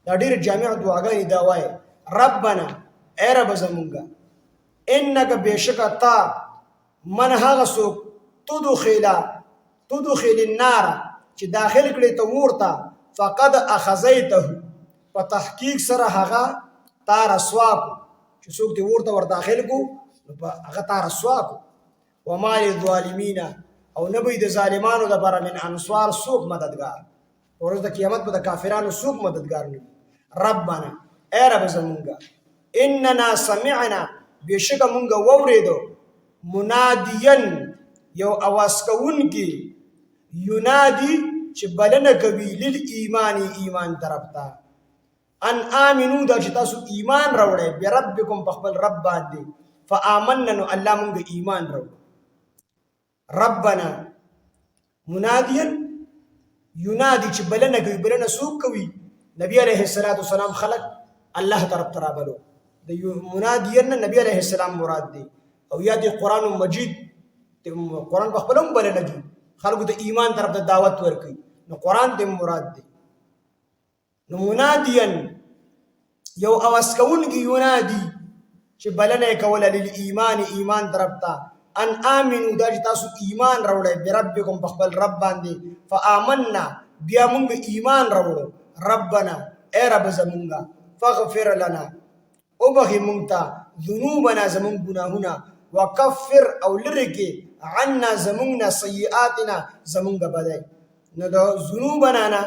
دا ډېر جامع دعاګانې دا وایي ربنا ای رب زمونږه انک بېشکه تا من هغه څوک تدخل النار چې داخل کړي ته اور ته فقد اخذیته په تحقیق سره هغه تا رسوا کو چې څوک دې اور ته ور داخل کو هغه تا رسوا کو وما للظالمین او نه به د ظالمانو دپاره من انصار څوک مددګار ورځ د قیامت په د کافرانو څوک مددګار نه ربنا ای رب زمونږه اننا سمعنا بېشکه مونږه واورېدو منادین یو اواز کوونکي ینادي چې بلنه کوي للایمان ایمان طرف ته ان آمنو دا چې تاسو ایمان راوړئ بربکم په خپل رب باندې فآمنا نو الله مونږ ایمان راوړو ربنا منادیا ینادي چې بلنه کوي بلنه څوک کوي نبی علیه السلام خلق الله طرف ته رابلو د منادیا نبی علیه السلام مراد دی او یا دی قرآن مجید قرآن په خپل هم بلنه کوي خلکو ته ایمان طرف ته دعوت ورکوي نو قرآن دې مراد دی نو منادیا یو اواز کوونکی ینادي چې بلنه یې کوله للایمان ایمان طرف ته ان آمنو دا چې تاسو ایمان راوړئ بربکم په خپل رب باندې فآمنا بیا مونږ ایمان راوړو ربنا ای رب زمونږه فاغفر لنا وبخي مونږ ته ذنوبنا زمونږ ګناهونه وکفر او لرې کې عنا زمونږ نه سیئاتنا زمونږ بدی نو د ذنوبنا نه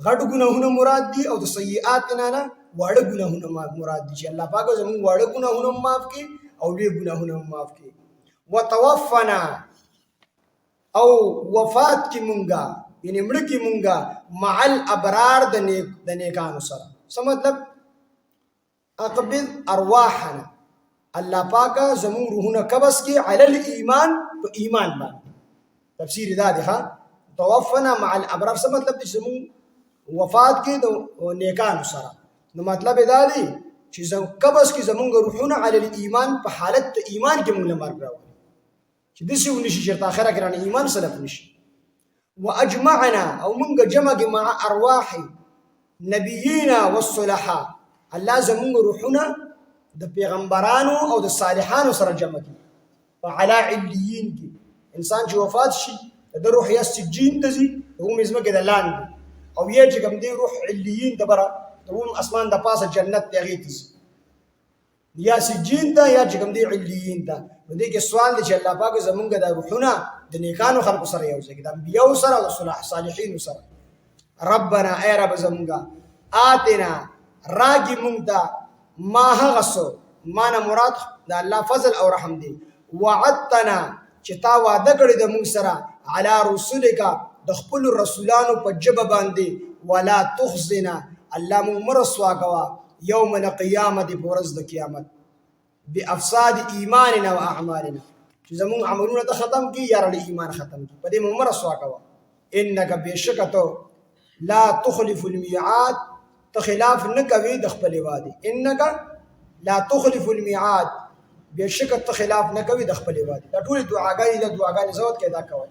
غټ ګناهونه مراد دي او د سیئاتنا نه واړه ګناهونه مراد دي چې الله پاک زمونږ واړه ګناهونه معاف کړي او لوی ګناهونه معاف کړي وتوفنا او وفات کی مونږه یعنی مړه کی مونږه مع الابرار د نیکانو سره څه مطلب اقبض ارواحنا الله پاک زمون روحونه قبض کی علی الایمان په ایمان باندې تفسیر دا دی ها توفنا مع الابرار څه مطلب چې زمون وفات کی د نیکانو سره نو مطلب دا دی چې زمون قبض کی زمون روحونه علی الایمان په حالت ایمان کې مونږ مرګ راو چې دسی ونشي چې اخره کې رانه ایمان سلف نشي واجمعنا او مونږ جمع مع ارواح نبینا والصلحاء الله زمونږ روحونه د پیغمبرانو او د صالحانو سره جمع کی په علا علیین کې انسان چې وفات شي د روح یا سجین ته ځي هغه مزمه کې د لاندې او یې چې کوم دی روح علیین ته بره د اسمان د پاسه جنت ته غیږي یا سجین ته یا چې کوم دی علیین ته نو دې کې سوال دی چې الله پاک زمونږ د روحونه د نیکانو خلقو سره یو ځای کې د انبیاو سره او د صالحین سره ربنا ای رب زمونږه آتنا راګي مونږ ته ما هغه څه مانه مراد د الله فضل او رحم دی وعدتنا چې تا وعده کړې د مونږ سره علی رسولک د خپل رسولانو په جبه باندې ولا تخزنا الله مونږ مرسوا کوا یوم القیامت په ورځ د قیامت بافساد ایماننا و اعمالنا چې زمونږ عملونه ته ختم کی یا رل ایمان ختم کی په دې مونږ مرسوا کوا انک بشکتو لا تخلف الميعاد ته خلاف نه کوي د خپل وعده انک لا تخلف الميعاد بشکت ته خلاف نه کوي د خپل وعده دا ټول دعاګانې زوت کې دا کوي